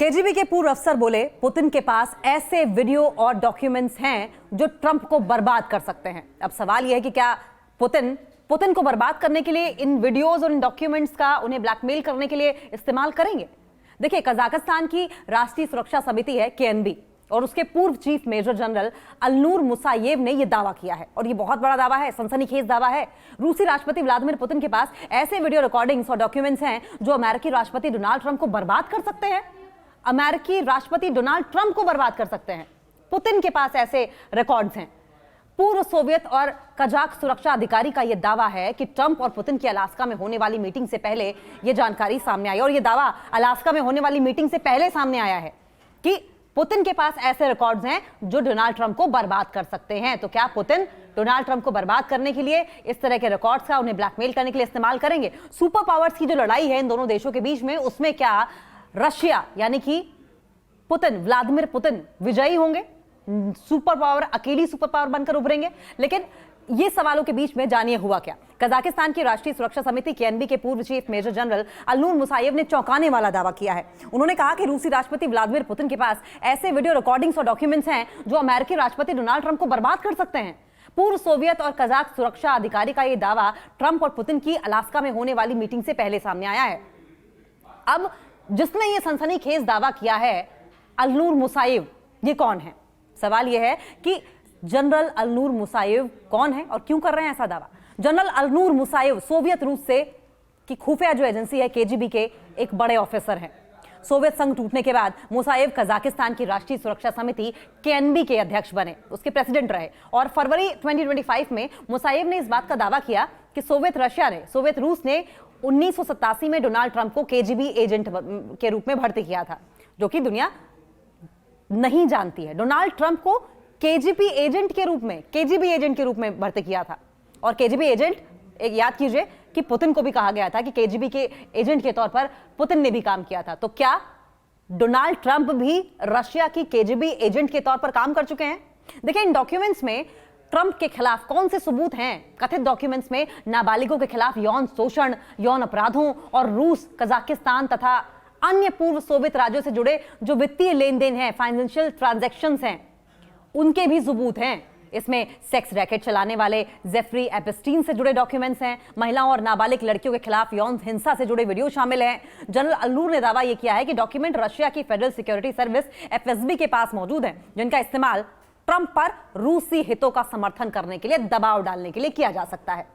KGB के पूर्व अफसर बोले पुतिन के पास ऐसे वीडियो और डॉक्यूमेंट्स हैं जो ट्रंप को बर्बाद कर सकते हैं। अब सवाल यह है कि क्या पुतिन को बर्बाद करने के लिए इन वीडियोस और इन डॉक्यूमेंट्स का उन्हें ब्लैकमेल करने के लिए इस्तेमाल करेंगे। देखिए, कजाकिस्तान की राष्ट्रीय सुरक्षा समिति है केएनबी और उसके पूर्व चीफ मेजर जनरल अलनूर मुसायेव ने यह दावा किया है और यह बहुत बड़ा दावा है, सनसनीखेज दावा है। रूसी राष्ट्रपति व्लादिमीर पुतिन के पास ऐसे वीडियो रिकॉर्डिंग्स और डॉक्यूमेंट्स हैं जो अमेरिकी राष्ट्रपति डोनाल्ड ट्रंप को बर्बाद कर सकते हैं। अमेरिकी राष्ट्रपति डोनाल्ड ट्रंप को बर्बाद कर सकते हैं। पुतिन के पास ऐसे रिकॉर्ड्स हैं। पूर्व सोवियत और कजाक सुरक्षा अधिकारी का यह दावा है कि ट्रंप और पुतिन की अलास्का में होने वाली मीटिंग से पहले यह जानकारी सामने आई और यह दावा अलास्का में होने वाली मीटिंग से पहले सामने आया है कि पुतिन के पास ऐसे रिकॉर्ड्स हैं जो डोनाल्ड ट्रंप को बर्बाद कर सकते हैं। तो क्या पुतिन डोनाल्ड ट्रंप को बर्बाद करने के लिए इस तरह के रिकॉर्ड्स का उन्हें ब्लैकमेल करने के लिए इस्तेमाल करेंगे? सुपर पावर्स की जो लड़ाई है इन दोनों देशों के बीच में, उसमें क्या रशिया यानी कि पुतिन, व्लादिमीर पुतिन विजयी होंगे? सुपर पावर, अकेली सुपर पावर बनकर उभरेंगे? लेकिन ये सवालों के बीच में जानिए हुआ क्या। कजाकिस्तान की राष्ट्रीय सुरक्षा समिति केएनबी के पूर्व चीफ मेजर जनरल अलनूर मुसायेव ने चौंकाने वाला दावा किया है। उन्होंने कहा कि रूसी राष्ट्रपति व्लादिमीर पुतिन के पास ऐसे वीडियो रिकॉर्डिंग्स और डॉक्यूमेंट्स हैं जो अमेरिकी राष्ट्रपति डोनाल्ड ट्रंप को बर्बाद कर सकते हैं। पूर्व सोवियत और कजाक सुरक्षा अधिकारी का यह दावा ट्रंप और पुतिन की अलास्का में होने वाली मीटिंग से पहले सामने आया है। अब जिसने यह सनसनीखेज दावा किया है, अलनूर मुसायेव, ये कौन है? सवाल यह है कि जनरल अलनूर मुसायेव कौन है और क्यों कर रहे हैं ऐसा दावा? जनरल अलनूर मुसायेव सोवियत रूस से की खुफिया जो एजेंसी है केजीबी के एक बड़े ऑफिसर हैं। सोवियत संघ टूटने के बाद मुसायेव कजाकिस्तान की राष्ट्रीय सुरक्षा समिति केएनबी के अध्यक्ष बने, उसके प्रेसिडेंट रहे और फरवरी 2025 में मुसायेव ने इस बात का दावा किया कि सोवियत रूस ने 1987 में डोनाल्ड ट्रंप को केजीबी एजेंट के रूप में भर्ती किया था, जो कि दुनिया नहीं जानती है। डोनाल्ड ट्रंप को केजीबी एजेंट के रूप में भर्ती किया था और केजीबी एजेंट, एक याद कीजिए कि पुतिन को भी कहा गया था कि केजीबी के एजेंट के तौर पर पुतिन ने भी काम किया था। तो क्या डोनाल्ड ट्रंप भी रशिया की केजीबी एजेंट के तौर पर काम कर चुके हैं? देखिए, इन डॉक्यूमेंट्स में ट्रंप के खिलाफ कौन से सबूत हैं? कथित डॉक्यूमेंट्स में नाबालिगों के खिलाफ यौन शोषण, यौन अपराधों और रूस, कजाकिस्तान तथा अन्य पूर्व सोवियत राज्यों से जुड़े जो वित्तीय लेन देन हैं, फाइनेंशियल ट्रांजैक्शंस हैं, उनके भी सबूत हैं। इसमें सेक्स रैकेट चलाने वाले जेफरी एपस्टीन से जुड़े डॉक्यूमेंट्स हैं। महिलाओं और नाबालिग लड़कियों के खिलाफ यौन हिंसा से जुड़े वीडियो शामिल हैं। जनरल अलनूर ने दावा यह किया है कि डॉक्यूमेंट रशिया की फेडरल सिक्योरिटी सर्विस एफएसबी के पास मौजूद हैं, जिनका इस्तेमाल ट्रंप पर रूसी हितों का समर्थन करने के लिए, दबाव डालने के लिए किया जा सकता है।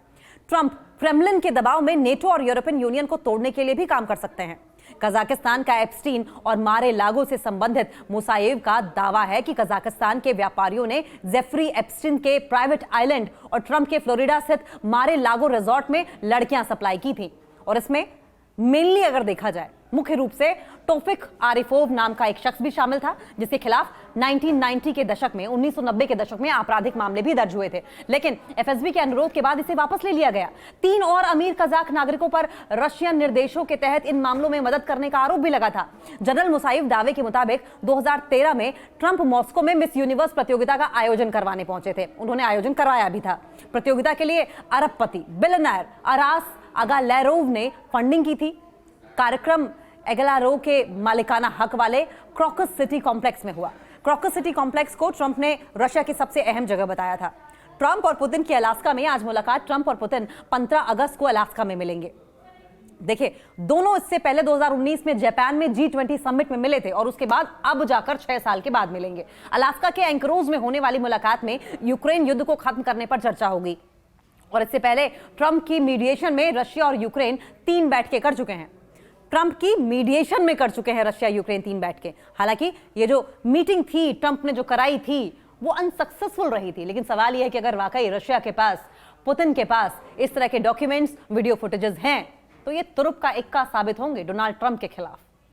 ट्रंप क्रेमलिन के दबाव में नेटो और यूरोपियन यूनियन को तोड़ने के लिए भी काम कर सकते हैं। कजाकिस्तान का एप्स्टीन और मारे लागो से संबंधित मुसायेव का दावा है कि कजाकिस्तान के व्यापारियों ने जेफरी एप्स्टीन के प्राइवेट आइलैंड और ट्रंप के फ्लोरिडा स्थित मारे लागो रिजॉर्ट में लड़कियां सप्लाई की थी और इसमें मेनली अगर देखा जाए मुख्य रूप से तौफिक आरिफोव नाम का एक शख्स भी शामिल था, जिसके खिलाफ 1990 के दशक में, 1990 के दशक में आपराधिक मामले भी दर्ज हुए थे, लेकिन एफएसबी के अनुरोध के बाद इसे वापस ले लिया गया। 3 और अमीर कजाक नागरिकों पर रशियन निर्देशों के तहत इन मामलों में मदद करने का आरोप भी लगा था। जनरल मुसायेव दावे के मुताबिक 2013 में ट्रंप मॉस्को में मिस यूनिवर्स प्रतियोगिता का आयोजन करवाने पहुंचे थे। उन्होंने आयोजन करवाया भी था। प्रतियोगिता के लिए अरबपति बिलियनर अरास अगालेरोव ने फंडिंग की थी। कार्यक्रम एगलारो के मालिकाना हक वाले क्रॉकस सिटी कॉम्प्लेक्स में हुआ। क्रॉकस सिटी कॉम्प्लेक्स को ट्रंप ने रशिया की सबसे अहम जगह बताया था। ट्रंप और पुतिन की अलास्का में आज मुलाकात। ट्रंप और पुतिन 15 अगस्त को अलास्का में मिलेंगे। देखिए, दोनों इससे पहले 2019 में जापान में G20 समिट में मिले थे और उसके बाद अब जाकर 6 साल के बाद मिलेंगे। अलास्का के एंकरोज में होने वाली मुलाकात में यूक्रेन युद्ध को खत्म करने पर चर्चा होगी और इससे पहले ट्रंप की मीडिएशन में रशिया और यूक्रेन 3 बैठकें कर चुके हैं। ट्रंप की मीडिएशन में कर चुके हैं रशिया यूक्रेन 3 बैठकें। हालांकि ये जो मीटिंग थी ट्रंप ने जो कराई थी वो अनसक्सेसफुल रही थी, लेकिन सवाल यह है कि अगर वाकई रशिया के पास, पुतिन के पास इस तरह के डॉक्यूमेंट्स, वीडियो फुटेजेस हैं तो ये तुरुप का इक्का साबित होंगे डोनाल्ड ट्रंप के खिलाफ।